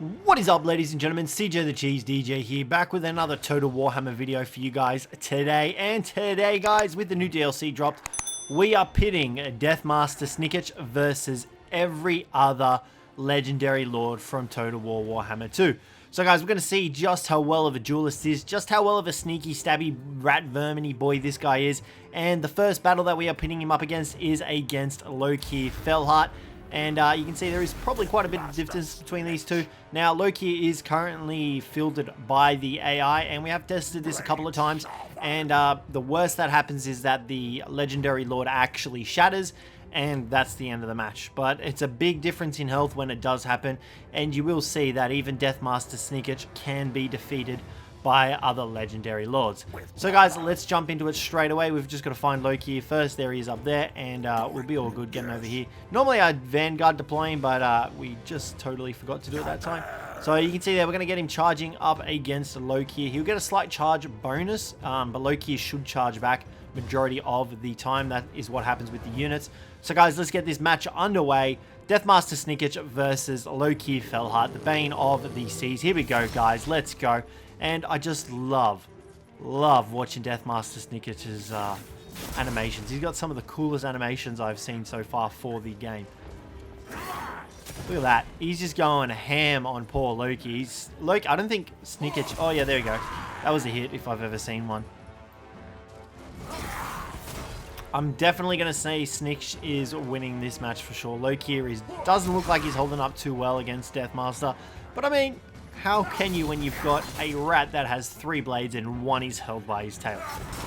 What is up, ladies and gentlemen? Cjthecheesedj here, back with another Total Warhammer video for you guys today. And today, guys, with the new DLC dropped, we are pitting Deathmaster Snikch versus every other legendary lord from Total War Warhammer 2. So, guys, we're going to see just how well of a duelist is, just how well of a sneaky, stabby, rat vermin-y boy this guy is. And the first battle that we are pitting him up against is against Loki Fellheart. And you can see there is probably quite a bit of difference between these two. Now, Loki is currently fielded by the AI, and we have tested this a couple of times. And the worst that happens is that the legendary lord actually shatters, and that's the end of the match. But it's a big difference in health when it does happen, and you will see that even Deathmaster Snikch can be defeated by other legendary lords. So, guys, let's jump into it straight away. We've just got to find Loki here first. There he is up there, and we'll be all good getting over here. Normally I'd Vanguard deploy him, but we just totally forgot to do it that time. So you can see there, we're going to get him charging up against Loki. He'll get a slight charge bonus, but Loki should charge back majority of the time. That is what happens with the units. So, guys, let's get this match underway. Deathmaster Snikch versus Loki Fellheart, the Bane of the Seas. Here we go, guys. Let's go. And I just love watching Deathmaster Snikch's animations. He's got some of the coolest animations I've seen so far for the game. Look at that. He's just going ham on poor Loki. Loki, I don't think Snikch... Oh, yeah, there you go. That was a hit if I've ever seen one. I'm definitely going to say Snikch is winning this match for sure. Loki doesn't look like he's holding up too well against Deathmaster. But, I mean... how can you when you've got a rat that has 3 blades and 1 is held by his tail?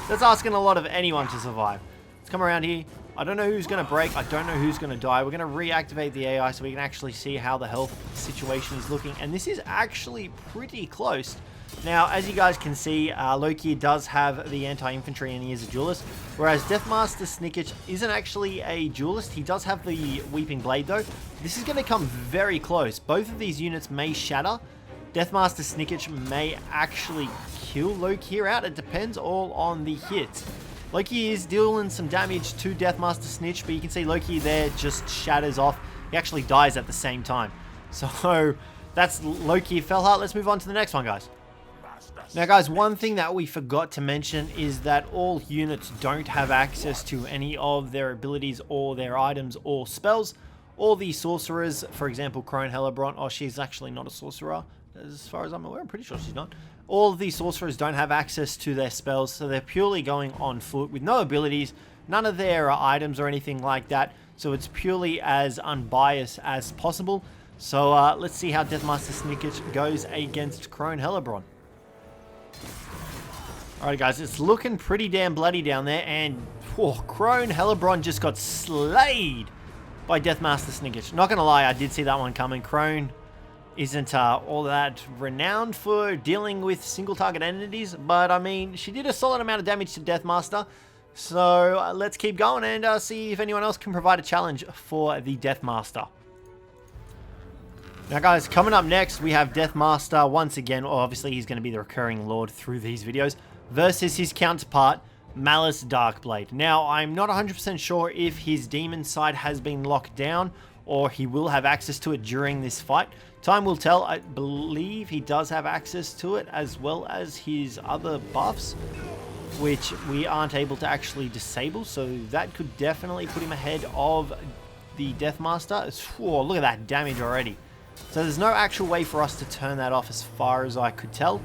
That's asking a lot of anyone to survive. Let's come around here. I don't know who's going to break. I don't know who's going to die. We're going to reactivate the AI so we can actually see how the health situation is looking. And this is actually pretty close. Now, as you guys can see, Loki does have the anti-infantry and he is a duelist. Whereas Deathmaster Snikch isn't actually a duelist. He does have the Weeping Blade though. This is going to come very close. Both of these units may shatter. Deathmaster Snikch may actually kill Loki out. It depends all on the hit. Loki is dealing some damage to Deathmaster Snikch, but you can see Loki there just shatters off. He actually dies at the same time. So that's Loki Fellheart. Let's move on to the next one, guys. Now, guys, one thing that we forgot to mention is that all units don't have access to any of their abilities or their items or spells. All the sorcerers, for example, Crone Hellebrand, oh, she's actually not a sorcerer. As far as I'm aware, I'm pretty sure she's not. All of these sorcerers don't have access to their spells, so they're purely going on foot with no abilities, none of their items or anything like that. So it's purely as unbiased as possible. So let's see how Deathmaster Snikch goes against Crone Hellebrand. Alright, guys, it's looking pretty damn bloody down there, and Crone Hellebrand just got slayed by Deathmaster Snikch. Not gonna lie, I did see that one coming. Crone isn't all that renowned for dealing with single target entities, but I mean, she did a solid amount of damage to Deathmaster. So let's keep going and see if anyone else can provide a challenge for the Deathmaster. Now, guys, coming up next, we have Deathmaster once again. Well, obviously, he's going to be the recurring lord through these videos, versus his counterpart, Malice Darkblade. Now, I'm not 100% sure if his demon side has been locked down or he will have access to it during this fight. Time will tell. I believe he does have access to it as well as his other buffs, which we aren't able to actually disable. So that could definitely put him ahead of the Deathmaster. Oh, look at that damage already. So there's no actual way for us to turn that off as far as I could tell.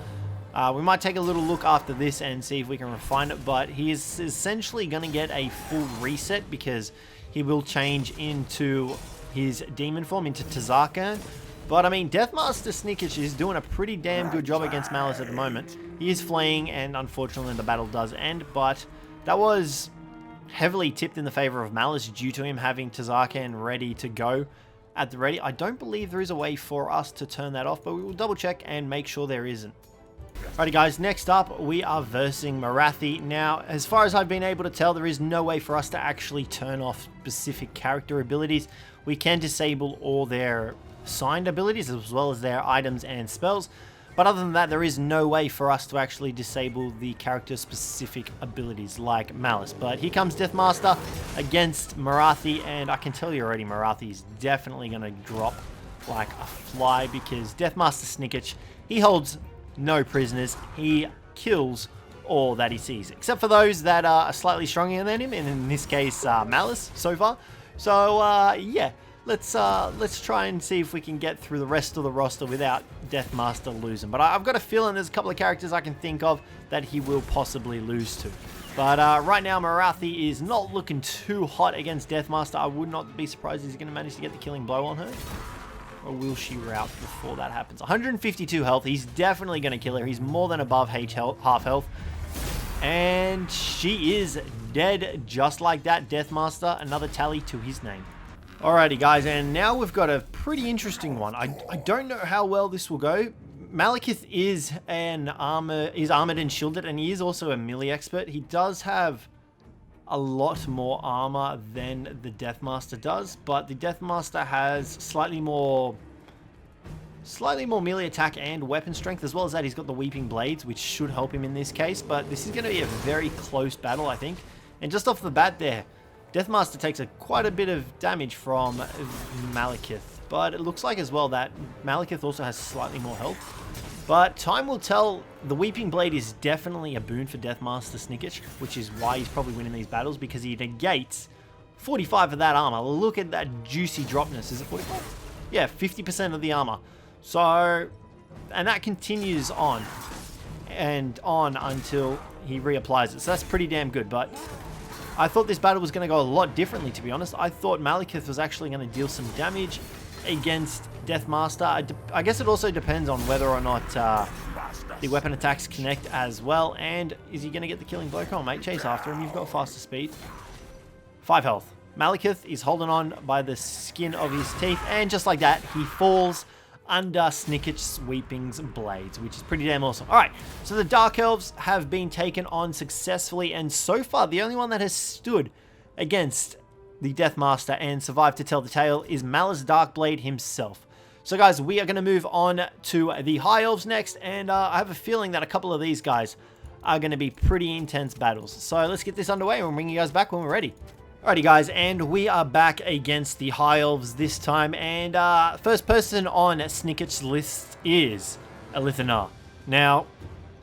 We might take a little look after this and see if we can refine it, but he is essentially going to get a full reset because he will change into his demon form, into Tzarkan. But I mean, Deathmaster Snikch is doing a pretty damn good job against Malice at the moment. He is fleeing, and unfortunately the battle does end, but that was heavily tipped in the favor of Malice due to him having Tzarkan ready to go at the ready. I don't believe there is a way for us to turn that off, but we will double check and make sure there isn't. Alrighty, guys, next up we are versing Morathi. Now, as far as I've been able to tell, there is no way for us to actually turn off specific character abilities. We can disable all their signed abilities as well as their items and spells, but other than that, there is no way for us to actually disable the character specific abilities like Malice. But here comes Deathmaster against Morathi, and I can tell you already Morathi is definitely going to drop like a fly, because Deathmaster Snikch, he holds no prisoners. He kills all that he sees, except for those that are slightly stronger than him, and in this case, Malice so far. So yeah, let's try and see if we can get through the rest of the roster without Deathmaster losing. But I've got a feeling there's a couple of characters I can think of that he will possibly lose to. But right now, Morathi is not looking too hot against Deathmaster. I would not be surprised if he's going to manage to get the killing blow on her. Or will she rout before that happens? 152 health. He's definitely going to kill her. He's more than above half health. And she is dead just like that. Deathmaster, another tally to his name. Alrighty, guys, and now we've got a pretty interesting one. I don't know how well this will go. Malekith is armored and shielded, and he is also a melee expert. He does have a lot more armor than the Deathmaster does, but the Deathmaster has slightly more melee attack and weapon strength. As well as that, he's got the Weeping Blades, which should help him in this case, but this is going to be a very close battle, I think. And just off the bat there, Deathmaster takes quite a bit of damage from Malekith, but it looks like as well that Malekith also has slightly more health. But time will tell. The Weeping Blade is definitely a boon for Deathmaster Snikch, which is why he's probably winning these battles, because he negates 45 of that armor. Look at that juicy dropness. Is it 45? Yeah, 50% of the armor. So, and that continues on and on until he reapplies it. So that's pretty damn good. But I thought this battle was going to go a lot differently, to be honest. I thought Malekith was actually going to deal some damage against Deathmaster. I guess it also depends on whether or not the weapon attacks connect as well. And is he going to get the killing blow? Come on, mate. Chase after him. You've got faster speed. 5 health. Malekith is holding on by the skin of his teeth. And just like that, he falls under Snikch's Weeping's Blades, which is pretty damn awesome. Alright, so the Dark Elves have been taken on successfully. And so far, the only one that has stood against the Deathmaster and survived to tell the tale is Malice Darkblade himself. So guys, we are going to move on to the High Elves next, and I have a feeling that a couple of these guys are going to be pretty intense battles. So let's get this underway and we'll bring you guys back when we're ready. Alrighty guys, and we are back against the High Elves this time, and first person on Snikch's list is Elithanar. Now,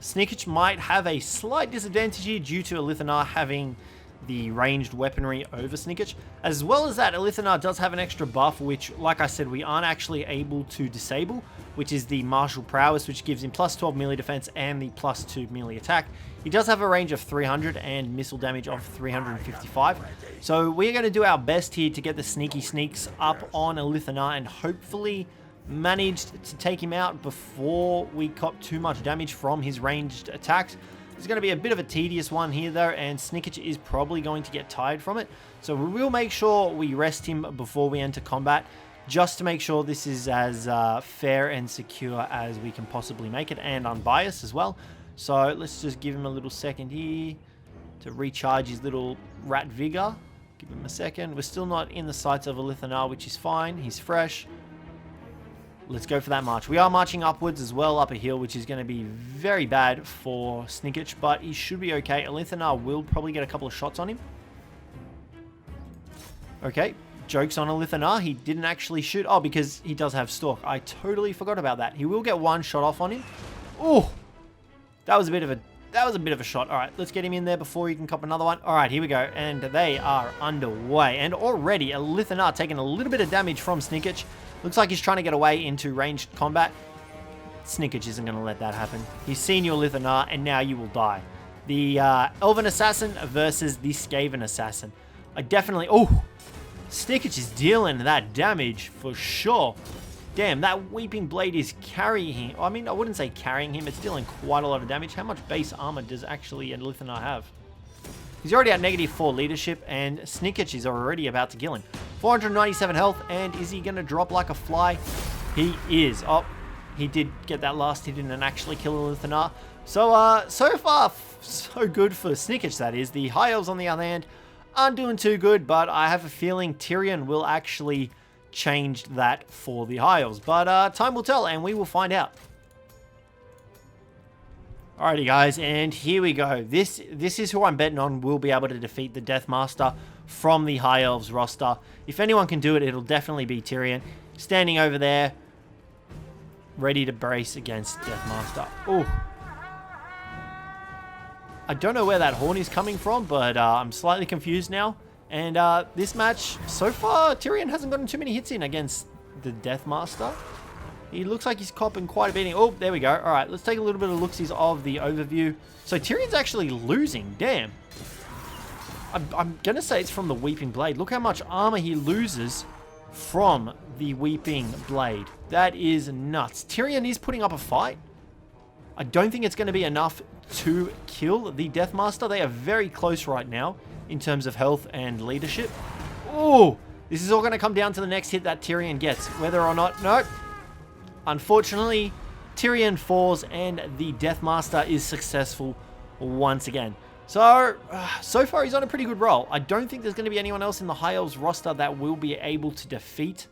Snikch might have a slight disadvantage here due to Elithanar having the ranged weaponry over Snikch. As well as that, Elithanar does have an extra buff, which, like I said, we aren't actually able to disable, which is the Martial Prowess, which gives him plus 12 melee defense and the plus 2 melee attack. He does have a range of 300 and missile damage of 355. So we're going to do our best here to get the sneaky sneaks up on Elithanar and hopefully manage to take him out before we cop too much damage from his ranged attacks. It's going to be a bit of a tedious one here though, and Snikch is probably going to get tired from it. So we will make sure we rest him before we enter combat, just to make sure this is as fair and secure as we can possibly make it, and unbiased as well. So let's just give him a little second here to recharge his little rat vigor. Give him a second. We're still not in the sights of Elithanar, which is fine. He's fresh. Let's go for that march. We are marching upwards as well, up a hill, which is going to be very bad for Snikch, but he should be okay. Elithanar will probably get a couple of shots on him. Okay, joke's on Elithanar. He didn't actually shoot. Oh, because he does have Stalk. I totally forgot about that. He will get one shot off on him. Oh, that was a bit of a shot. All right, let's get him in there before he can cop another one. All right, here we go, and they are underway. And already Elithanar taking a little bit of damage from Snikch. Looks like he's trying to get away into ranged combat. Snikch isn't going to let that happen. He's seen you, Elithanar, and now you will die. The Elven Assassin versus the Skaven Assassin. I definitely... Oh! Snikch is dealing that damage for sure. Damn, that Weeping Blade is carrying him. I mean, I wouldn't say carrying him. It's dealing quite a lot of damage. How much base armor does actually Elithanar have? He's already at -4 leadership, and Snikch is already about to kill him. 497 health, and is he going to drop like a fly? He is. Oh, he did get that last hit in and actually kill Elithanar. So, so far, so good for Snikch, that is. The High Elves, on the other hand, aren't doing too good, but I have a feeling Tyrion will actually change that for the High Elves. But time will tell, and we will find out. Alrighty guys, and here we go. This is who I'm betting on will be able to defeat the Deathmaster from the High Elves roster. If anyone can do it, it'll definitely be Tyrion. standing over there, ready to brace against Deathmaster. Oh. I don't know where that horn is coming from, but I'm slightly confused now. And this match, so far, Tyrion hasn't gotten too many hits in against the Deathmaster. He looks like he's copping quite a beating. Oh, there we go. All right, let's take a little bit of looksies of the overview. So Tyrion's actually losing. Damn. I'm going to say it's from the Weeping Blade. Look how much armor he loses from the Weeping Blade. That is nuts. Tyrion is putting up a fight. I don't think it's going to be enough to kill the Deathmaster. They are very close right now in terms of health and leadership. Oh, this is all going to come down to the next hit that Tyrion gets. Whether or not... No. Unfortunately, Tyrion falls and the Deathmaster is successful once again. So far he's on a pretty good roll. I don't think there's going to be anyone else in the High Elves roster that will be able to defeat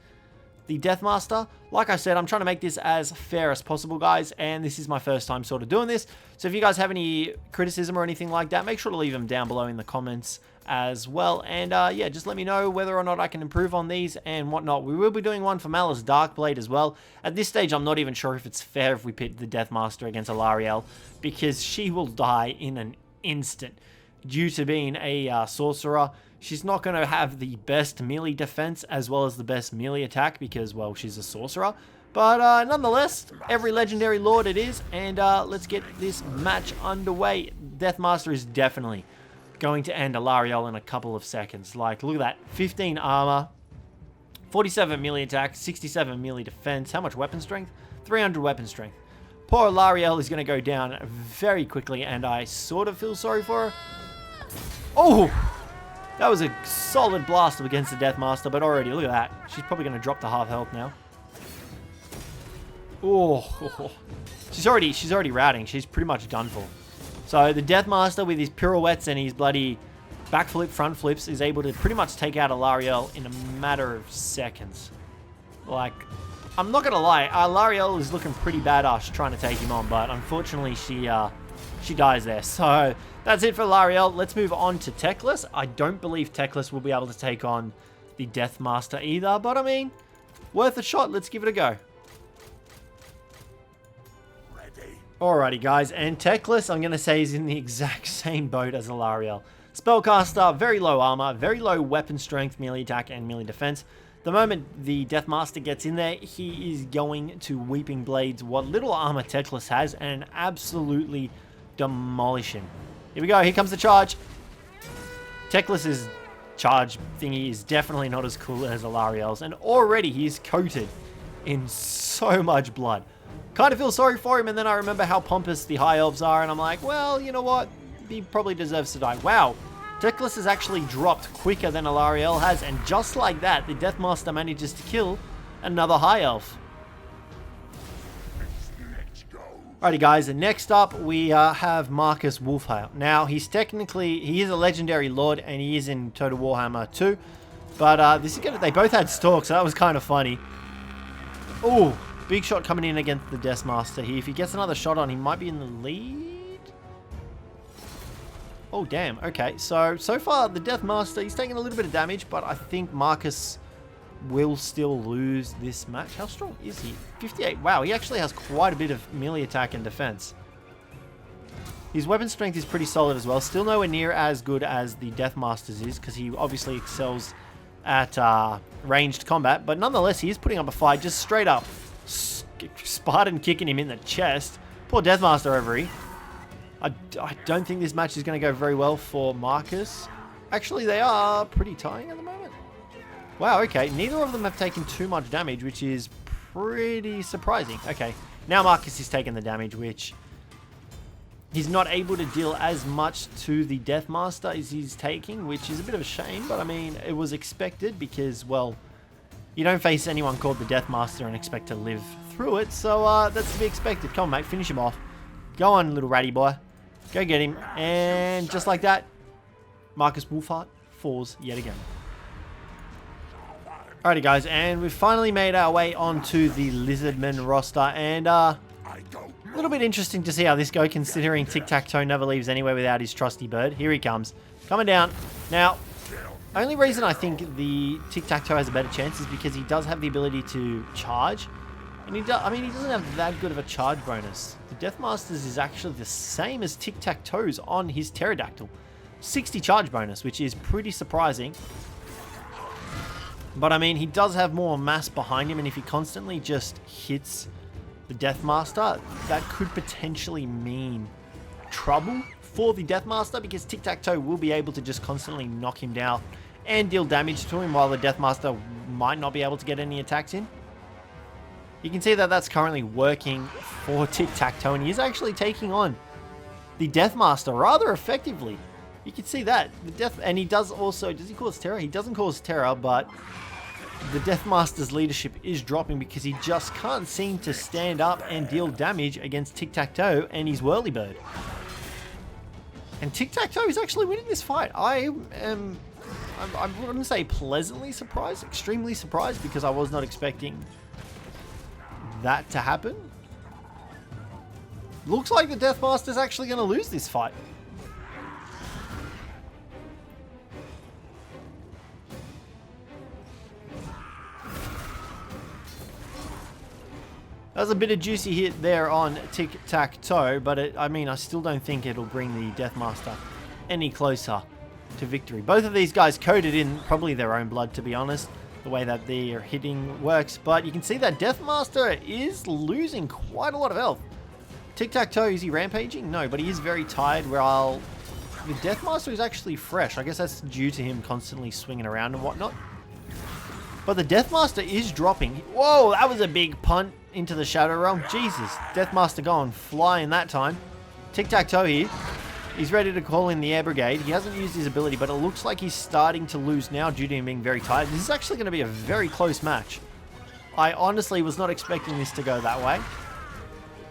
the Deathmaster. Like I said, I'm trying to make this as fair as possible, guys, and this is my first time sort of doing this. So if you guys have any criticism or anything like that, make sure to leave them down below in the comments as well. And yeah, just let me know whether or not I can improve on these and whatnot. We will be doing one for Malice Darkblade as well. At this stage, I'm not even sure if it's fair if we pit the Deathmaster against Alarielle, because she will die in an instant due to being a sorcerer. She's not going to have the best melee defense as well as the best melee attack because, well, she's a sorcerer. But nonetheless, every legendary lord it is. And let's get this match underway. Deathmaster is definitely going to end Alarielle in a couple of seconds. Like, look at that. 15 armor, 47 melee attack, 67 melee defense. How much weapon strength? 300 weapon strength. Poor Alarielle is going to go down very quickly, and I sort of feel sorry for her. Oh! That was a solid blast up against the Deathmaster, but already, look at that. She's probably going to drop to half health now. Oh, she's already routing. She's pretty much done for. So the Deathmaster with his pirouettes and his bloody backflip, front flips is able to pretty much take out Alarielle in a matter of seconds. Like, I'm not going to lie, Alarielle is looking pretty badass trying to take him on, but unfortunately she dies there. So that's it for Alarielle. Let's move on to Teclis. I don't believe Teclis will be able to take on the Deathmaster either, but I mean, worth a shot. Let's give it a go. Alrighty, guys, and Teclis, I'm going to say, is in the exact same boat as Alarielle. Spellcaster, very low armor, very low weapon strength, melee attack, and melee defense. The moment the Deathmaster gets in there, he is going to Weeping Blades what little armor Teclis has and absolutely demolish him. Here we go, here comes the charge. Teclis's charge thingy is definitely not as cool as Alarielle's, and already he's coated in so much blood. Kind of feel sorry for him, and then I remember how pompous the High Elves are, and I'm like, well, you know what? He probably deserves to die. Wow, Teclis has actually dropped quicker than Alarielle has, and just like that, the Deathmaster manages to kill another High Elf. Alrighty, guys, and next up we have Marcus Wolfhail. Now, he is a legendary lord, and he is in Total Warhammer 2, but this is good. They both had stalks, so that was kind of funny. Oh, big shot coming in against the Deathmaster here. If he gets another shot on, he might be in the lead. Oh, damn. Okay, so far, the Deathmaster, he's taking a little bit of damage, but I think Marcus will still lose this match. How strong is he? 58. Wow, he actually has quite a bit of melee attack and defense. His weapon strength is pretty solid as well. Still nowhere near as good as the Deathmaster's is, because he obviously excels at ranged combat. But nonetheless, he is putting up a fight, just straight up Spartan kicking him in the chest. Poor Deathmaster over here. I don't think this match is going to go very well for Marcus. Actually, they are pretty tying at the moment. Wow, okay. Neither of them have taken too much damage, which is pretty surprising. Okay, now Marcus is taking the damage, which he's not able to deal as much to the Deathmaster as he's taking, which is a bit of a shame, but I mean, it was expected because, well, you don't face anyone called the Deathmaster and expect to live through it, so that's to be expected. Come on, mate, finish him off. Go on, little ratty boy. Go get him. And just like that, Marcus Wolfheart falls yet again. Alrighty, guys, and we've finally made our way onto the Lizardmen roster, and a little bit interesting to see how this goes, considering Tic-Tac-Toe never leaves anywhere without his trusty bird. Here he comes. Coming down. Now, Only reason I think the Tic-Tac-Toe has a better chance is because he does have the ability to charge. And he doesn't have that good of a charge bonus. The Deathmaster's is actually the same as Tic-Tac-Toe's on his Pterodactyl. 60 charge bonus, which is pretty surprising. But I mean, he does have more mass behind him, and if he constantly just hits the Deathmaster, that could potentially mean trouble for the Deathmaster, because Tic-Tac-Toe will be able to just constantly knock him down and deal damage to him, while the Deathmaster might not be able to get any attacks in. You can see that that's currently working for Tic-Tac-Toe, and he is actually taking on the Deathmaster rather effectively. You can see that. And he does also... Does he cause terror? He doesn't cause terror, but the Deathmaster's leadership is dropping because he just can't seem to stand up and deal damage against Tic-Tac-Toe and his Whirlybird. And Tic-Tac-Toe is actually winning this fight. I wouldn't say pleasantly surprised, extremely surprised, because I was not expecting that to happen. Looks like the Deathmaster's actually going to lose this fight. That was a bit of juicy hit there on Tic-Tac-Toe, but I still don't think it'll bring the Deathmaster any closer to victory. Both of these guys coded in probably their own blood, to be honest, the way that their hitting works, but you can see that Deathmaster is losing quite a lot of health. Tic-Tac-Toe, is he rampaging? No, but he is very tired, while the Deathmaster is actually fresh. I guess that's due to him constantly swinging around and whatnot. But the Deathmaster is dropping. Whoa, that was a big punt into the Shadow Realm. Jesus, Deathmaster going flying that time. Tic-Tac-Toe here. He's ready to call in the Air Brigade. He hasn't used his ability, but it looks like he's starting to lose now due to him being very tired. This is actually going to be a very close match. I honestly was not expecting this to go that way.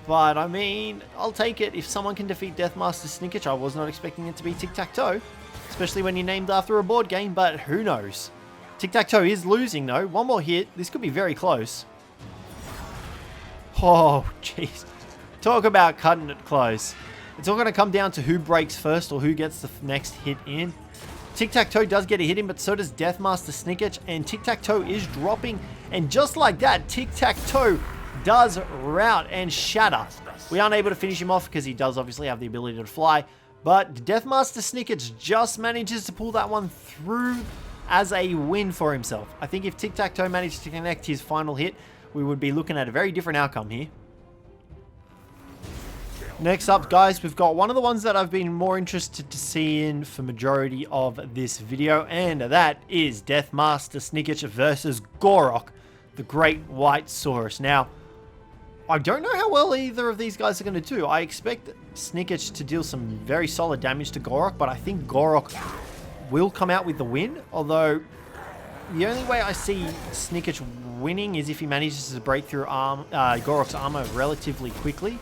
But, I mean, I'll take it. If someone can defeat Deathmaster Snikch, I was not expecting it to be Tic-Tac-Toe. Especially when you're named after a board game, but who knows. Tic-Tac-Toe is losing, though. One more hit. This could be very close. Oh, jeez. Talk about cutting it close. It's all going to come down to who breaks first or who gets the next hit in. Tic-Tac-Toe does get a hit in, but so does Deathmaster Snikch, and Tic-Tac-Toe is dropping. And just like that, Tic-Tac-Toe does rout and shatter. We aren't able to finish him off because he does obviously have the ability to fly, but Deathmaster Snikch just manages to pull that one through as a win for himself. I think if Tic-Tac-Toe managed to connect his final hit, we would be looking at a very different outcome here. Next up, guys, we've got one of the ones that I've been more interested to see in for majority of this video, and that is Deathmaster Snikch versus Gorok, the Great White Saurus. Now, I don't know how well either of these guys are going to do. I expect Snikch to deal some very solid damage to Gorok, but I think Gorok will come out with the win, although the only way I see Snikch winning is if he manages to break through Gorok's armor relatively quickly.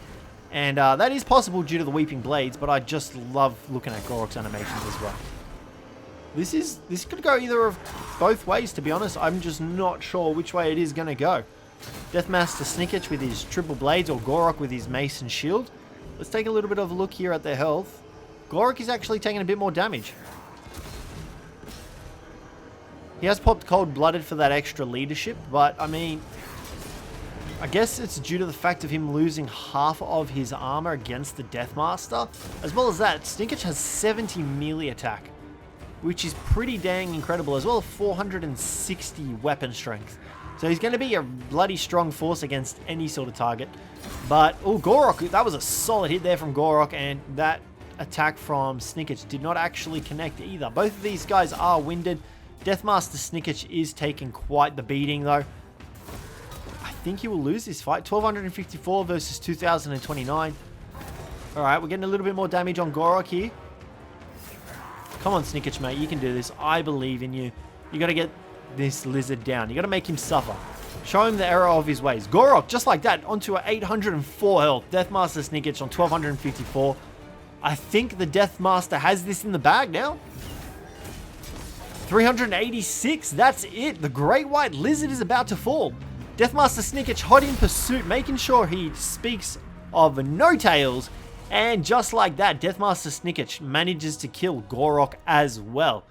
And that is possible due to the Weeping Blades, but I just love looking at Gorok's animations as well. This could go either of both ways, to be honest. I'm just not sure which way it is going to go. Deathmaster Snikch with his triple blades, or Gorok with his mace and shield. Let's take a little bit of a look here at their health. Gorok is actually taking a bit more damage. He has popped Cold-Blooded for that extra leadership, but I mean, I guess it's due to the fact of him losing half of his armor against the Deathmaster. As well as that, Snikch has 70 melee attack, which is pretty dang incredible, as well as 460 weapon strength. So he's going to be a bloody strong force against any sort of target. But, oh, Gorok, that was a solid hit there from Gorok, and that attack from Snikch did not actually connect either. Both of these guys are winded. Deathmaster Snikch is taking quite the beating, though. I think he will lose this fight. 1254 versus 2029. Alright, we're getting a little bit more damage on Gorok here. Come on, Snikch, mate. You can do this. I believe in you. You got to get this lizard down. You got to make him suffer. Show him the error of his ways. Gorok, just like that, onto a 804 health. Deathmaster Snikch on 1254. I think the Deathmaster has this in the bag now. 386, that's it. The Great White Lizard is about to fall. Deathmaster Snikch hot in pursuit, making sure he speaks of no tails. And just like that, Deathmaster Snikch manages to kill Gorok as well.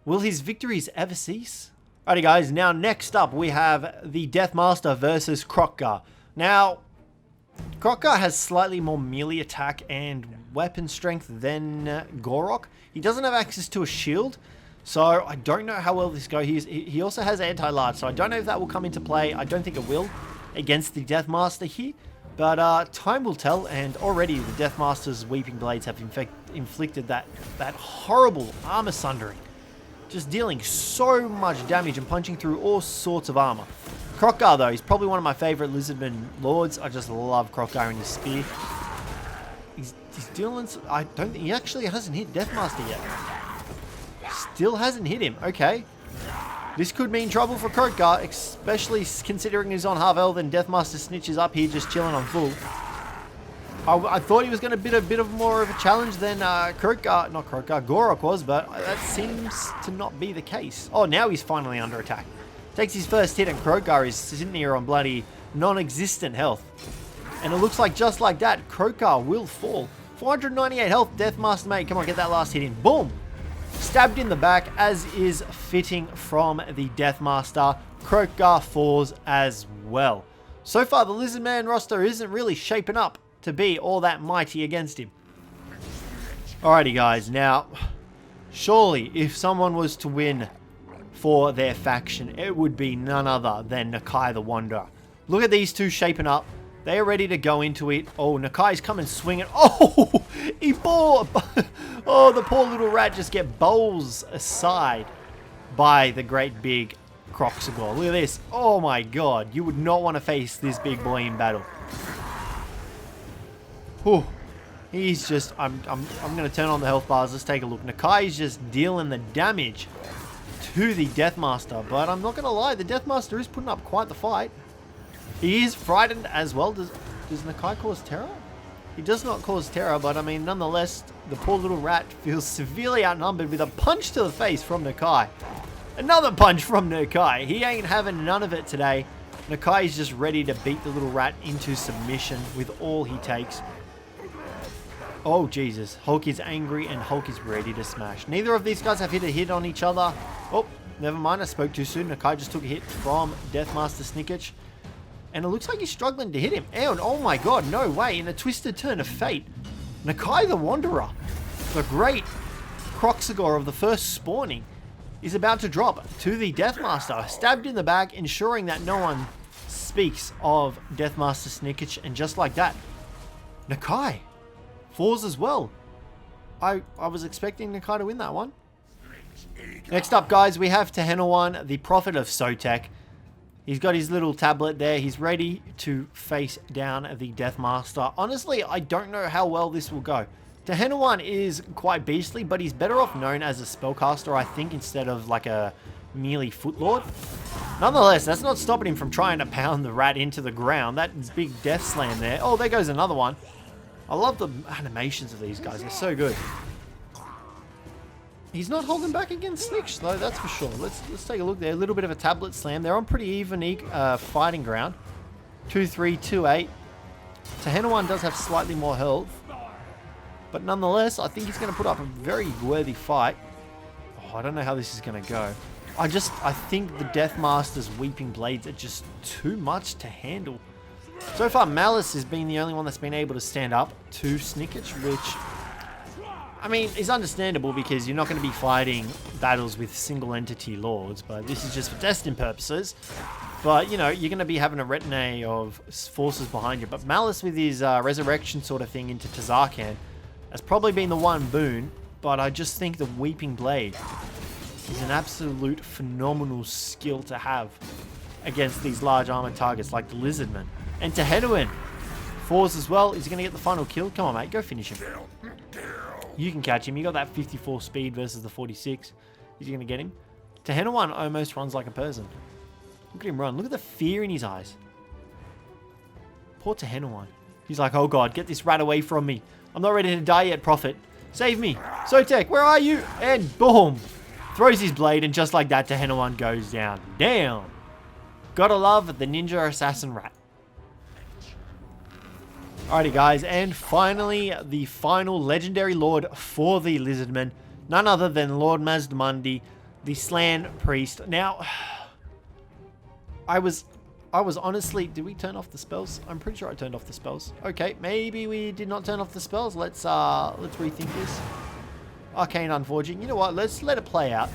Will his victories ever cease? Alrighty guys, now next up we have the Deathmaster versus Krotka. Now, Krotka has slightly more melee attack and weapon strength than Gorok. He doesn't have access to a shield, so I don't know how well this goes. He also has anti-large, so I don't know if that will come into play. I don't think it will against the Deathmaster here, but time will tell, and already the Deathmaster's Weeping Blades have inflicted that horrible armor sundering. Just dealing so much damage and punching through all sorts of armor. Krotka, though, he's probably one of my favorite Lizardmen lords. I just love Krotka and his spear. He's dealing... I don't think... He actually hasn't hit Deathmaster yet. Still hasn't hit him. Okay. This could mean trouble for Krotka, especially considering he's on half health and Deathmaster Snikch is up here just chilling on full. I thought he was going to be a bit of more of a challenge than Gorok was, but that seems to not be the case. Oh, now he's finally under attack. Takes his first hit and Krotka is sitting here on bloody non-existent health. And it looks like just like that, Krotka will fall. 498 health, Deathmaster mate. Come on, get that last hit in. Boom! Stabbed in the back, as is fitting from the Deathmaster. Krotka falls as well. So far, the Lizardman roster isn't really shaping up to be all that mighty against him. Alrighty guys, now surely if someone was to win for their faction, it would be none other than Nakai the Wanderer. Look at these two shaping up. They are ready to go into it. Oh, Nakai's coming swinging. Oh, he bore. Oh, the poor little rat just get bowls aside by the great big Kroxagor. Look at this. Oh my god, you would not want to face this big boy in battle. Whew. He's just, I'm going to turn on the health bars. Let's take a look. Nakai is just dealing the damage to the Deathmaster. But I'm not going to lie, the Deathmaster is putting up quite the fight. He is frightened as well. Does Nakai cause terror? He does not cause terror, but I mean, nonetheless, the poor little rat feels severely outnumbered with a punch to the face from Nakai. Another punch from Nakai. He ain't having none of it today. Nakai is just ready to beat the little rat into submission with all he takes. Oh, Jesus. Hulk is angry and Hulk is ready to smash. Neither of these guys have hit a hit on each other. Oh, never mind. I spoke too soon. Nakai just took a hit from Deathmaster Snikch. And it looks like he's struggling to hit him. And oh my god, no way. In a twisted turn of fate, Nakai the Wanderer, the great Kroxagor of the first spawning, is about to drop to the Deathmaster. Stabbed in the back, ensuring that no one speaks of Deathmaster Snikch. And just like that, Nakai falls as well. I was expecting Nakai to win that one. Next up, guys, we have Tehenna, the Prophet of Sotek. He's got his little tablet there. He's ready to face down the Deathmaster. Honestly, I don't know how well this will go. Tehenna is quite beastly, but he's better off known as a spellcaster, I think, instead of like a melee footlord. Nonetheless, that's not stopping him from trying to pound the rat into the ground. That big death slam there. Oh, there goes another one. I love the animations of these guys. They're so good. He's not holding back against Snikch, though, that's for sure. Let's take a look there. A little bit of a tablet slam. They're on pretty even fighting ground. 2-3, 2-8. Tehenna does have slightly more health. But nonetheless, I think he's going to put up a very worthy fight. Oh, I don't know how this is going to go. I think the Deathmaster's Weeping Blades are just too much to handle. So far, Malice has been the only one that's been able to stand up to Snikch, which, I mean, is understandable because you're not going to be fighting battles with single entity lords, but this is just for testing purposes. But, you know, you're going to be having a retinue of forces behind you. But Malice with his resurrection sort of thing into Tzarkan has probably been the one boon, but I just think the Weeping Blade is an absolute phenomenal skill to have against these large armored targets like the Lizardmen. And Tehenna falls as well. Is he going to get the final kill? Come on, mate. Go finish him. You can catch him. You got that 54 speed versus the 46. Is he going to get him? Tehenna almost runs like a person. Look at him run. Look at the fear in his eyes. Poor Tehenna. He's like, oh god, get this rat away from me. I'm not ready to die yet, Prophet. Save me. Sotek, where are you? And boom. Throws his blade, and just like that, Tehenna goes down. Damn. Gotta love the ninja assassin rat. Alrighty guys, and finally, the final legendary lord for the Lizardmen. None other than Lord Mazdamundi, the Slan Priest. Now, I was honestly, did we turn off the spells? I'm pretty sure I turned off the spells. Okay, maybe we did not turn off the spells. Let's rethink this. Arcane Unforging. You know what? Let's let it play out.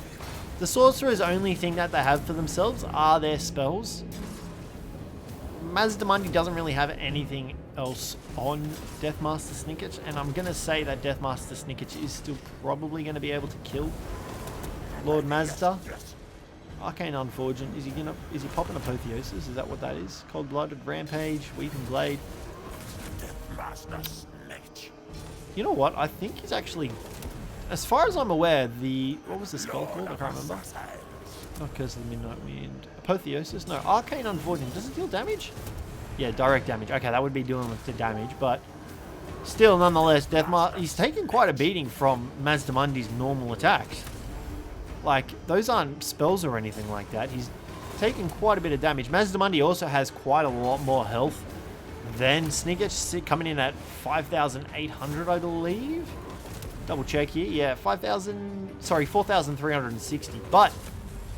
The Sorcerer's only thing that they have for themselves are their spells. Mazdamundi doesn't really have anything else on Deathmaster Snikch, and I'm gonna say that Deathmaster Snikch is still probably gonna be able to kill Lord Mazda. Arcane Unforging. Is he popping Apotheosis? Is that what that is? Cold-Blooded Rampage, Weeping Blade. You know what? I think he's actually, as far as I'm aware, what was the spell called? I can't remember. Not Curse of the Midnight Wind. Apotheosis? No, Arcane Unforging. Does it deal damage? Yeah, direct damage. Okay, that would be dealing with the damage, but still, nonetheless, he's taking quite a beating from Mazdamundi's normal attacks. Like, those aren't spells or anything like that. He's taking quite a bit of damage. Mazdamundi also has quite a lot more health than Snikch, coming in at 5,800, I believe. Double check here. Yeah, 4,360. But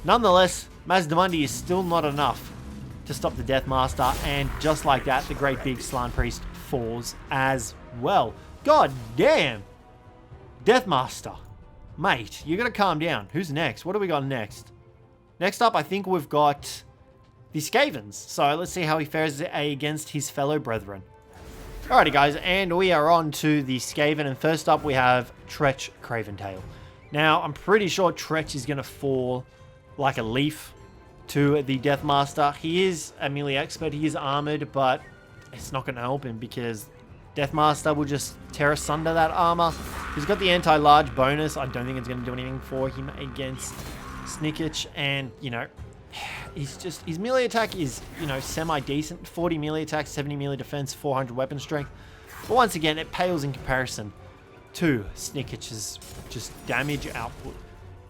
nonetheless, Mazdamundi is still not enough to stop the Deathmaster, and just like that, the great big Slan Priest falls as well. God damn! Deathmaster. Mate, you gotta calm down. Who's next? What do we got next? Next up, I think we've got the Skavens. So let's see how he fares against his fellow brethren. Alrighty guys, and we are on to the Skaven, and first up we have Cjthecheesedj Craventail. Now, I'm pretty sure Cjthecheesedj is gonna fall like a leaf to the Deathmaster. He is a melee expert, he is armored, but it's not gonna help him because Deathmaster will just tear asunder that armor. He's got the anti-large bonus. I don't think it's going to do anything for him against Snikch. And, you know, his melee attack is, you know, semi-decent. 40 melee attack, 70 melee defense, 400 weapon strength. But once again, it pales in comparison to Snikch's just damage output.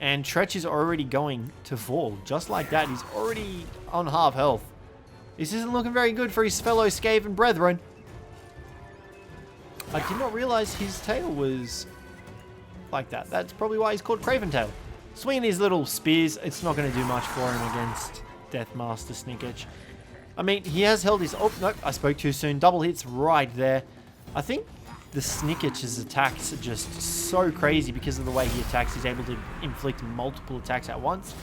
And Cjthecheesedj is already going to fall. Just like that, he's already on half health. This isn't looking very good for his fellow Skaven brethren. I did not realize his tail was like that. That's probably why he's called Craventail. Swinging his little spears, it's not going to do much for him against Deathmaster Snikch. I mean, he has held his... Oh, nope, I spoke too soon. Double hits right there. I think the Snikch's attacks are just so crazy because of the way he attacks. He's able to inflict multiple attacks at once.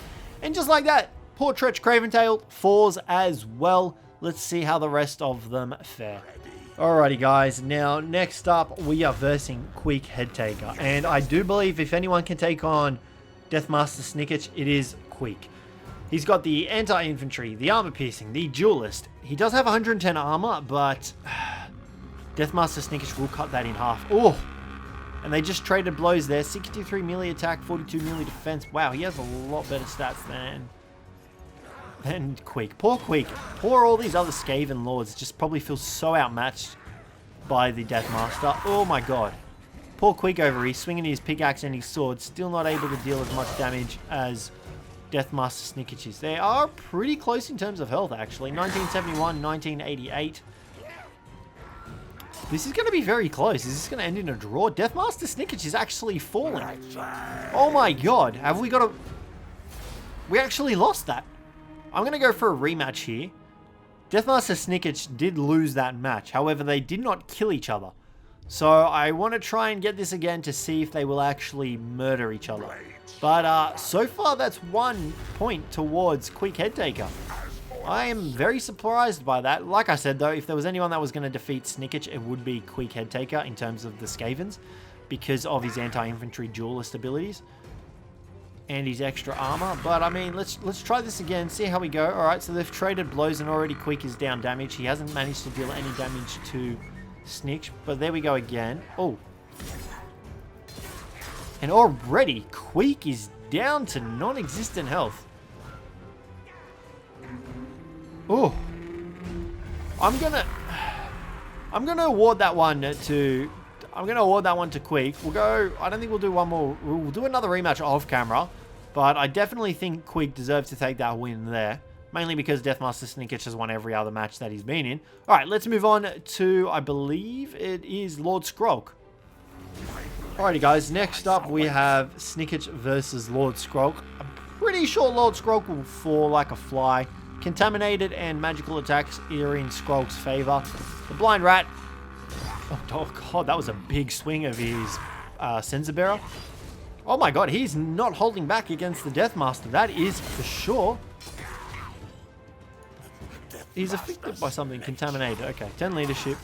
And just like that, poor Cjthecheesedj Craventail falls as well. Let's see how the rest of them fare. Alrighty guys, now next up we are versing Cjthecheesedj. And I do believe if anyone can take on Deathmaster Snikch, it is Cjthecheesedj. He's got the anti-infantry, the armor piercing, the duelist. He does have 110 armor, but Deathmaster Snikch will cut that in half. Oh! And they just traded blows there. 63 melee attack, 42 melee defense. Wow, he has a lot better stats than Cjtheesedj. Poor Cjtheesedj. Poor all these other Skaven lords. Just probably feel so outmatched by the Deathmaster. Oh my god. Poor Cjtheesedj over here, swinging his pickaxe and his sword. Still not able to deal as much damage as Deathmaster Snikch is. They are pretty close in terms of health, actually. 1971, 1988. This is going to be very close. Is this going to end in a draw? Deathmaster Snikch is actually falling. Oh my god. Have we got a... We actually lost that. I'm going to go for a rematch here. Deathmaster Snikch did lose that match. However, they did not kill each other. So I want to try and get this again to see if they will actually murder each other. But so far, that's 1 point towards Cjthecheesedj. I am very surprised by that. Like I said, though, if there was anyone that was going to defeat Snikch, it would be Cjtheesedj in terms of the Skavens, because of his anti-infantry duelist abilities and his extra armor. But I mean, let's try this again, see how we go. All right, so they've traded blows, and already Cjtheesedj is down damage. He hasn't managed to deal any damage to Snikch, but there we go again. Oh. And already, Cjtheesedj is down to non-existent health. Oh. I'm gonna award that one to... Cjtheesedj. We'll go... I don't think we'll do one more. We'll do another rematch off camera, but I definitely think Cjtheesedj deserves to take that win there. Mainly because Deathmaster Snikch has won every other match that he's been in. Alright, let's move on to, I believe it is Lord Skrolk. Alrighty guys, next up we have Snikch versus Lord Skrolk. I'm Pretty sure Lord Skrulk will fall like a fly. Contaminated and magical attacks are in Skrulk's favor. The Blind Rat. Oh god, that was a big swing of his Sensor Bearer. Oh my god, he's not holding back against the Deathmaster. That is for sure. He's affected by something contaminated. Okay, 10 leadership.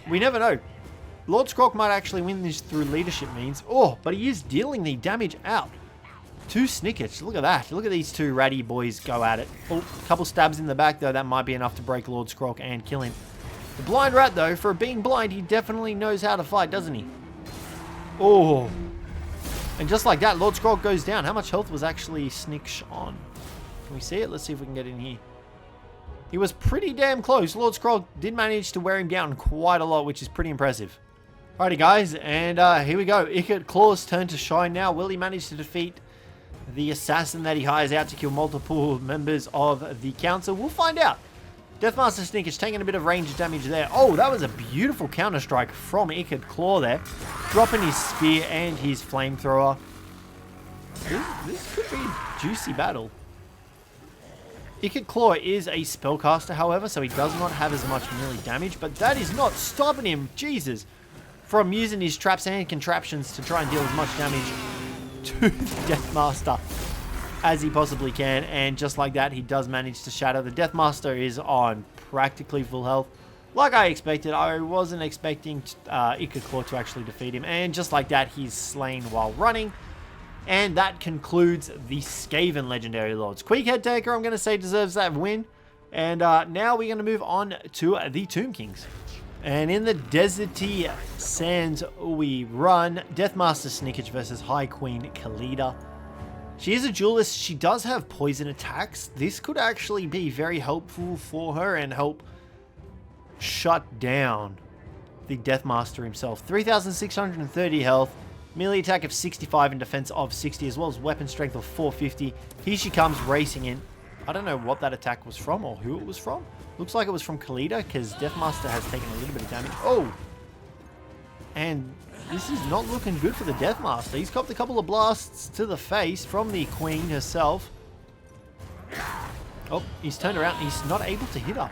We never know. Lord Skrulk might actually win this through leadership means. Oh, but he is dealing the damage out to Snikch. Look at that. Look at these two ratty boys go at it. Oh, a couple stabs in the back though. That might be enough to break Lord Skrulk and kill him. The Blind Rat though, for being blind, he definitely knows how to fight, doesn't he? Oh. And just like that, Lord Skrulk goes down. How much health was actually Snikch on? Can we see it? Let's see if we can get in here. He was pretty damn close. Lord Skrulk did manage to wear him down quite a lot, which is pretty impressive. Alrighty guys, and here we go. Claw's turn to shine now. Will he manage to defeat the assassin that he hires out to kill multiple members of the council? We'll find out. Deathmaster Snikch taking a bit of range damage there. Oh, that was a beautiful counter-strike from Claw there. Dropping his spear and his flamethrower. This could be a juicy battle. Claw is a spellcaster, however, so he does not have as much melee damage, but that is not stopping him, Jesus, from using his traps and contraptions to try and deal as much damage to the Deathmaster as he possibly can. And just like that, he does manage to shatter. The Deathmaster is on practically full health. Like I expected, I wasn't expecting Claw to actually defeat him. And just like that, he's slain while running. And that concludes the Skaven Legendary Lords. Cjthecheesedj, I'm going to say, deserves that win. And now we're going to move on to the Tomb Kings. And in the deserty sands we run, Deathmaster Snikch versus High Queen Khalida. She is a duelist. She does have poison attacks. This could actually be very helpful for her and help shut down the Deathmaster himself. 3,630 health. Melee attack of 65 and defense of 60, as well as weapon strength of 450. Here she comes racing in. I don't know what that attack was from or who it was from. Looks like it was from Khalida, because Deathmaster has taken a little bit of damage. Oh! And this is not looking good for the Deathmaster. He's copped a couple of blasts to the face from the Queen herself. Oh, he's turned around. He's not able to hit her.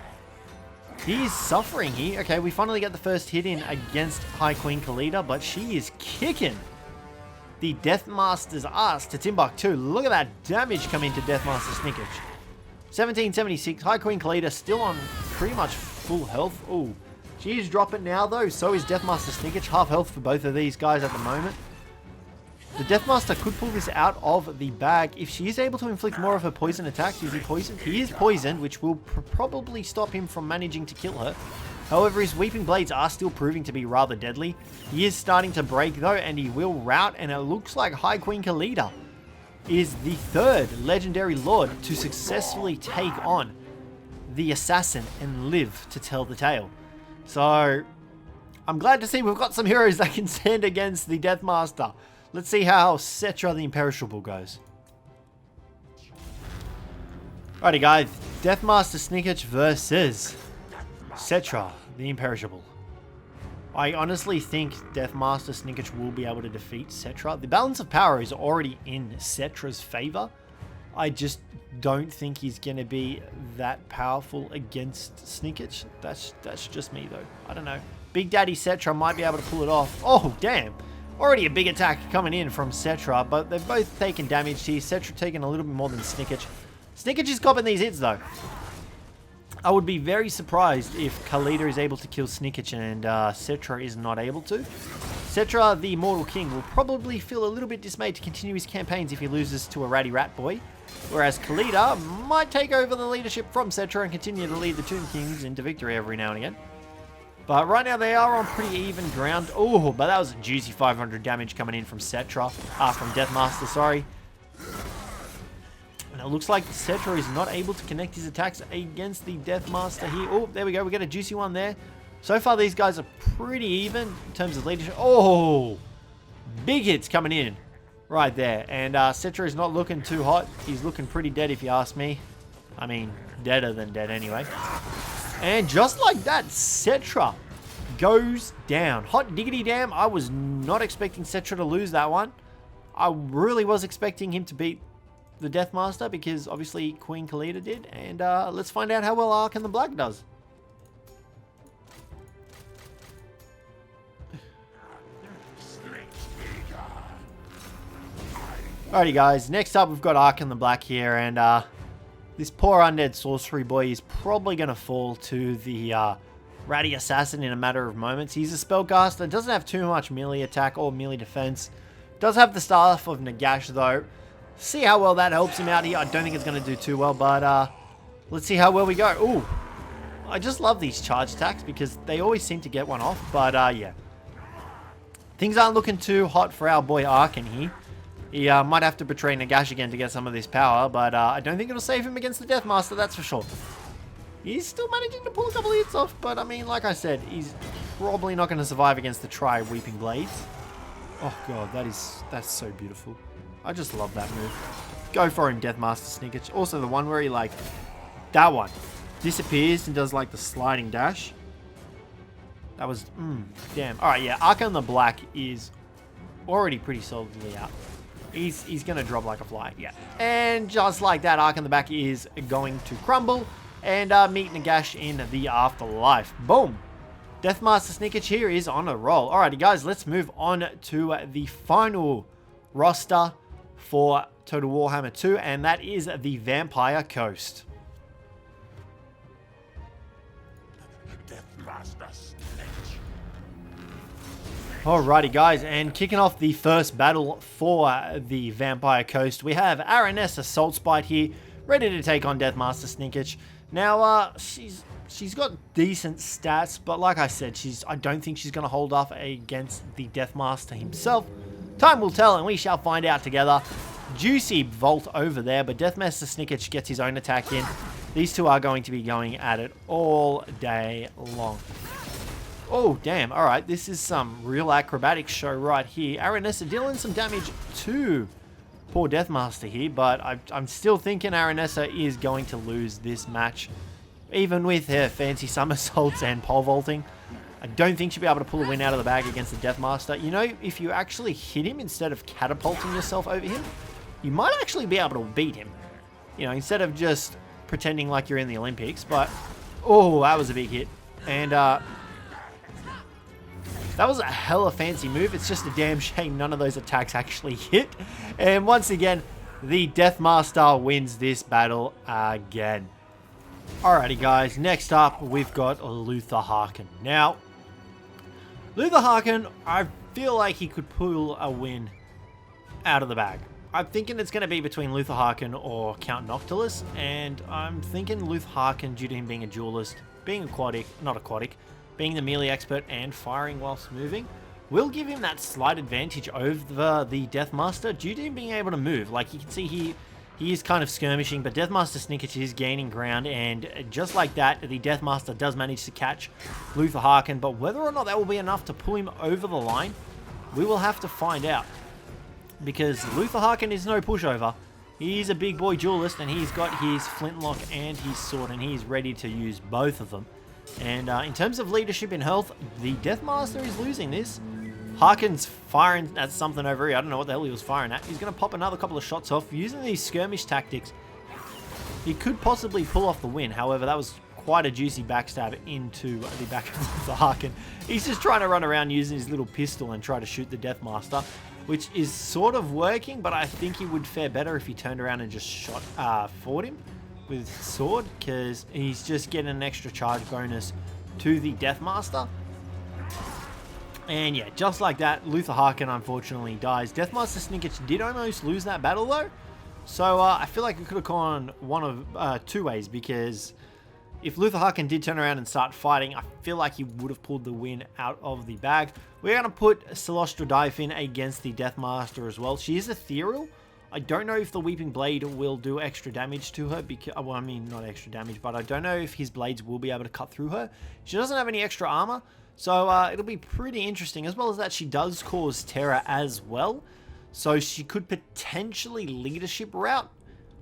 He is suffering here. Okay, we finally get the first hit in against High Queen Khalida, but she is kicking the Deathmaster's ass to Timbuktu. Look at that damage coming to Deathmaster Snikch. 1776. High Queen Khalida still on pretty much full health. Oh, she is dropping now though. So is Deathmaster Snikch. Half health for both of these guys at the moment. The Deathmaster could pull this out of the bag if she is able to inflict more of her poison attacks. Is he poisoned? He is poisoned, which will probably stop him from managing to kill her. However, his Weeping Blades are still proving to be rather deadly. He is starting to break though, and he will rout, and it looks like High Queen Khalida is the third legendary lord to successfully take on the assassin and live to tell the tale. So, I'm glad to see we've got some heroes that can stand against the Deathmaster. Let's see how Cjthecheesedj the Imperishable goes. Alrighty guys, Deathmaster Snikch versus Cjthecheesedj the Imperishable. I honestly think Deathmaster Snikch will be able to defeat Cjthecheesedj. The balance of power is already in Cjthech's favor. I just don't think he's going to be that powerful against Snikch. That's just me though. I don't know. Big Daddy Cjthecheesedj might be able to pull it off. Oh, damn. Already a big attack coming in from Cjthecheesedj, but they've both taken damage here. Cjthecheesedj taking a little bit more than Snikch. Snikch is copping these hits though. I would be very surprised if Khalida is able to kill Snikch and Cjthecheesedj is not able to. Cjthecheesedj, the Immortal King, will probably feel a little bit dismayed to continue his campaigns if he loses to a ratty rat boy. Whereas Khalida might take over the leadership from Cjthecheesedj and continue to lead the Tomb Kings into victory every now and again. But right now they are on pretty even ground. Oh, but that was a juicy 500 damage coming in from Cjthecheesedj. From Deathmaster, sorry. And it looks like Cjthecheesedj is not able to connect his attacks against the Deathmaster here. Oh, there we go. We get a juicy one there. So far, these guys are pretty even in terms of leadership. Oh, big hits coming in right there. And Cjthecheesedj is not looking too hot. He's looking pretty dead if you ask me. I mean, deader than dead anyway. And just like that, Cjthecheesedj goes down. Hot diggity damn. I was not expecting Cjthecheesedj to lose that one. I really was expecting him to beat the Deathmaster because obviously Queen Khalida did. And let's find out how well Arkan the Black does. Alrighty guys, next up we've got Arkan the Black here, and this poor undead sorcery boy is probably going to fall to the Ratty Assassin in a matter of moments. He's a spellcaster, doesn't have too much melee attack or melee defense. Does have the Staff of Nagash though. See how well that helps him out here. I don't think it's going to do too well, but let's see how well we go. Ooh, I just love these charge attacks because they always seem to get one off, but yeah. Things aren't looking too hot for our boy Arkan here. He might have to betray Nagash again to get some of this power, but I don't think it'll save him against the Deathmaster, that's for sure. He's still managing to pull a couple of hits off, but I mean, like I said, he's probably not going to survive against the Weeping Blades. Oh god, that's so beautiful. I just love that move. Go for him, Deathmaster Snikch. Also the one where he like, that one, disappears and does like the sliding dash. That was, damn. Alright, yeah, Arkan the Black is already pretty solidly out. He's going to drop like a fly, yeah. And just like that, Arkan the Black is going to crumble and meet Nagash in the afterlife. Boom! Deathmaster Snikch here is on a roll. Alrighty guys, let's move on to the final roster for Total Warhammer 2, and that is the Vampire Coast. Alrighty guys, and kicking off the first battle for the Vampire Coast, we have Araness Assault Spite here, ready to take on Deathmaster Snikch. Now, she's got decent stats, but like I said, I don't think she's going to hold off against the Deathmaster himself. Time will tell, and we shall find out together. Juicy Volt over there, but Deathmaster Snikch gets his own attack in. These two are going to be going at it all day long. Oh, damn. Alright, this is some real acrobatics show right here. Aranessa dealing some damage to poor Deathmaster here, but I'm still thinking Aranessa is going to lose this match. Even with her fancy somersaults and pole vaulting, I don't think she'll be able to pull a win out of the bag against the Deathmaster. You know, if you actually hit him instead of catapulting yourself over him, you might actually be able to beat him. You know, instead of just pretending like you're in the Olympics, but... Oh, that was a big hit. And, that was a hella fancy move. It's just a damn shame none of those attacks actually hit. And once again, the Deathmaster wins this battle again. Alrighty guys, next up we've got Luther Harkin. Now, Luther Harkin, I feel like he could pull a win out of the bag. I'm thinking it's going to be between Luther Harkin or Count Noctilus, and I'm thinking Luther Harkin, due to him being a duelist, being being the melee expert and firing whilst moving, will give him that slight advantage over the Deathmaster due to him being able to move. Like you can see he is kind of skirmishing, but Deathmaster Snikch is gaining ground, and just like that, the Deathmaster does manage to catch Luther Harkin, but whether or not that will be enough to pull him over the line, we will have to find out. Because Luther Harkin is no pushover. He's a big boy duelist, and he's got his flintlock and his sword, and he's ready to use both of them. And in terms of leadership and health, the Deathmaster is losing this. Harkin's firing at something over here. I don't know what the hell he was firing at. He's going to pop another couple of shots off. Using these skirmish tactics, he could possibly pull off the win. However, that was quite a juicy backstab into the back of the Harkin. He's just trying to run around using his little pistol and try to shoot the Deathmaster, which is sort of working, but I think he would fare better if he turned around and just fought him with his sword, because he's just getting an extra charge bonus to the Deathmaster. And yeah, just like that, Luther Harkin unfortunately dies. Deathmaster Snikch did almost lose that battle though, so I feel like it could have gone one of two ways, because if Luther Harkin did turn around and start fighting, I feel like he would have pulled the win out of the bag. We're going to put Celestra Diaphin against the Deathmaster as well. She is ethereal. I don't know if the Weeping Blade will do extra damage to her, because, well, I mean, not extra damage, but I don't know if his blades will be able to cut through her. She doesn't have any extra armor, so it'll be pretty interesting. As well as that, she does cause terror as well, so she could potentially leadership route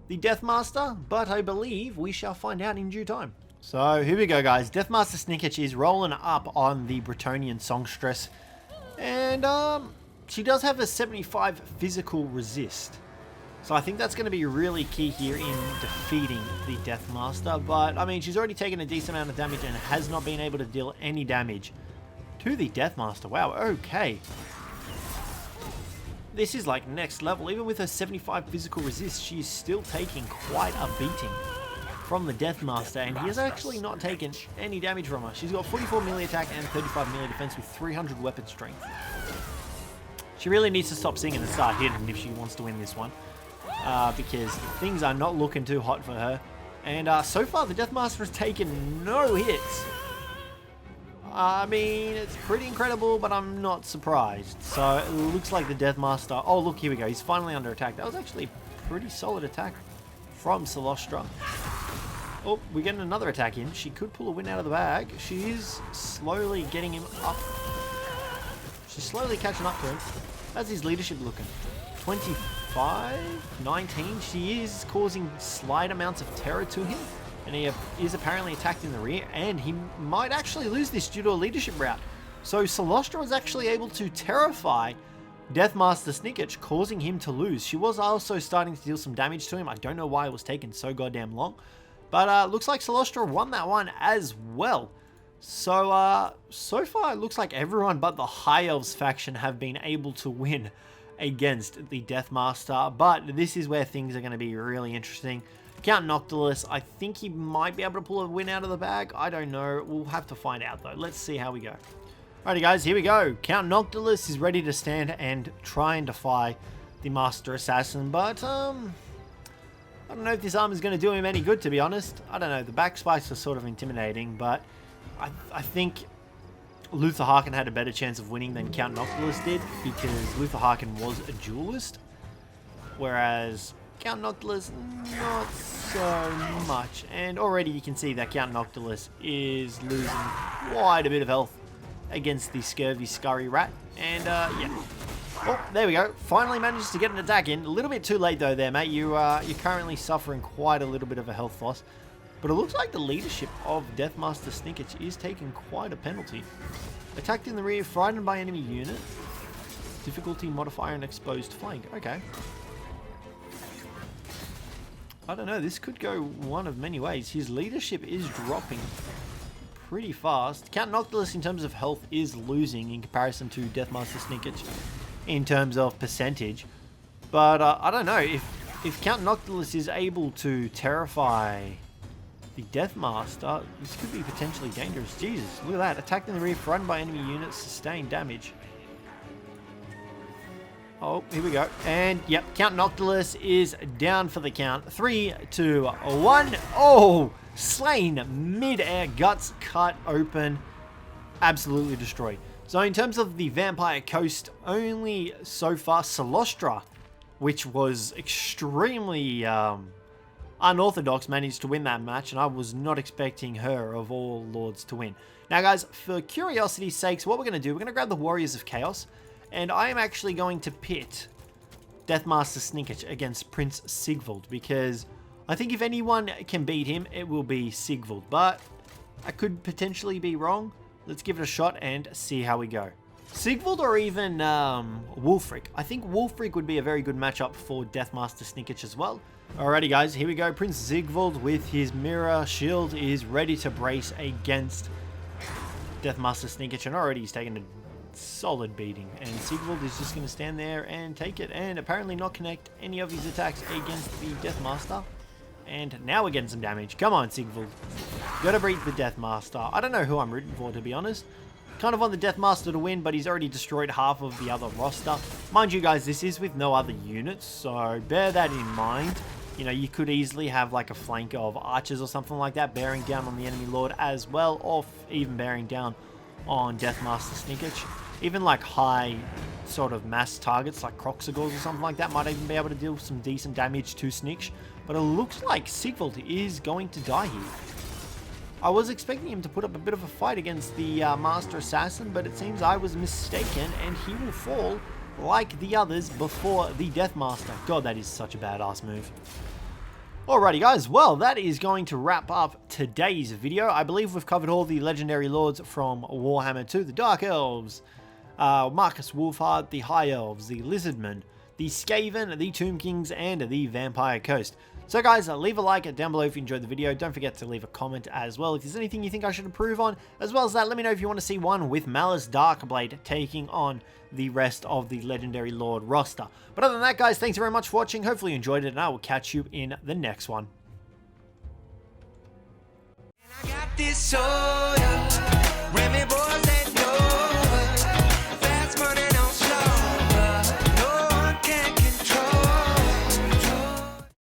the Deathmaster, but I believe we shall find out in due time. So here we go, guys. Deathmaster Snikch is rolling up on the Bretonnian Songstress, and she does have a 75 physical resist. So I think that's going to be really key here in defeating the Deathmaster. But, I mean, she's already taken a decent amount of damage and has not been able to deal any damage to the Deathmaster. Wow, okay. This is like next level. Even with her 75 physical resist, she's still taking quite a beating from the Deathmaster, and he has actually not taken any damage from her. She's got 44 melee attack and 35 melee defense with 300 weapon strength. She really needs to stop singing and start hitting if she wants to win this one, because things are not looking too hot for her. And so far, the Deathmaster has taken no hits. I mean, it's pretty incredible, but I'm not surprised. So it looks like the Deathmaster... Oh, look, here we go. He's finally under attack. That was actually a pretty solid attack from Celostra. Oh, we're getting another attack in. She could pull a win out of the bag. She is slowly getting him up. She's slowly catching up to him. How's his leadership looking? 25? 19? She is causing slight amounts of terror to him. And he is apparently attacked in the rear. And he might actually lose this due to a leadership rout. So Celostra was actually able to terrify Deathmaster Snikch, causing him to lose. She was also starting to deal some damage to him. I don't know why it was taking so goddamn long. But looks like Celostra won that one as well. So, so far it looks like everyone but the High Elves faction have been able to win against the Deathmaster. But this is where things are going to be really interesting. Count Noctilus, I think he might be able to pull a win out of the bag. I don't know. We'll have to find out though. Let's see how we go. Alrighty guys, here we go. Count Noctilus is ready to stand and try and defy the Master Assassin. But, I don't know if this arm is going to do him any good, to be honest. I don't know. The back spikes are sort of intimidating, but I think Luther Harkin had a better chance of winning than Count Noctilus did, because Luther Harkin was a duelist, whereas Count Noctilus, not so much. And already you can see that Count Noctilus is losing quite a bit of health against the Scurvy Scurry Rat. And, yeah. Oh, there we go. Finally managed to get an attack in. A little bit too late though there, mate. You're currently suffering quite a little bit of a health loss. But it looks like the leadership of Deathmaster Snikch is taking quite a penalty. Attacked in the rear, frightened by enemy unit. Difficulty modifier and exposed flank. Okay. I don't know. This could go one of many ways. His leadership is dropping pretty fast. Count Noctilus in terms of health is losing in comparison to Deathmaster Snikch in terms of percentage. But I don't know. If Count Noctilus is able to terrify the Deathmaster, this could be potentially dangerous. Jesus, look at that. Attacked in the rear, frightened by enemy units, sustained damage. Oh, here we go. And, yep, Count Noctilus is down for the count. 3, 2, 1. Oh, slain mid-air, guts cut open. Absolutely destroyed. So in terms of the Vampire Coast, only so far Celostra, which was extremely unorthodox, managed to win that match, and I was not expecting her of all lords to win. Now guys, for curiosity's sakes, what we're going to do, we're going to grab the Warriors of Chaos, and I am actually going to pit Deathmaster Snikch against Prince Sigvald, because I think if anyone can beat him, it will be Sigvald, but I could potentially be wrong. Let's give it a shot and see how we go. Sigvald or even Wulfric. I think Wulfric would be a very good matchup for Deathmaster Snikch as well. Alrighty guys, here we go. Prince Sigvald with his mirror shield is ready to brace against Deathmaster Snikch, and already he's taken a solid beating. And Sigvald is just going to stand there and take it, and apparently not connect any of his attacks against the Deathmaster. And now we're getting some damage. Come on, Sigvald. Gotta beat the Deathmaster. I don't know who I'm rooting for, to be honest. Kind of want the Deathmaster to win, but he's already destroyed half of the other roster. Mind you guys, this is with no other units, so bear that in mind. You know, you could easily have like a flank of archers or something like that bearing down on the enemy lord as well, or even bearing down on Deathmaster Snikch. Even like high sort of mass targets like Croxagors or something like that might even be able to deal some decent damage to Snikch. But it looks like Sigvald is going to die here. I was expecting him to put up a bit of a fight against the Master Assassin, but it seems I was mistaken, and he will fall like the others before the Deathmaster. God, that is such a badass move. Alrighty guys, well that is going to wrap up today's video. I believe we've covered all the legendary lords from Warhammer 2, the Dark Elves, Marcus Wolfhard, the High Elves, the Lizardmen, the Skaven, the Tomb Kings, and the Vampire Coast. So guys, leave a like down below if you enjoyed the video. Don't forget to leave a comment as well if there's anything you think I should improve on. As well as that, let me know if you want to see one with Malice Darkblade taking on the rest of the Legendary Lord roster. But other than that, guys, thanks very much for watching. Hopefully you enjoyed it, and I will catch you in the next one. I got this sword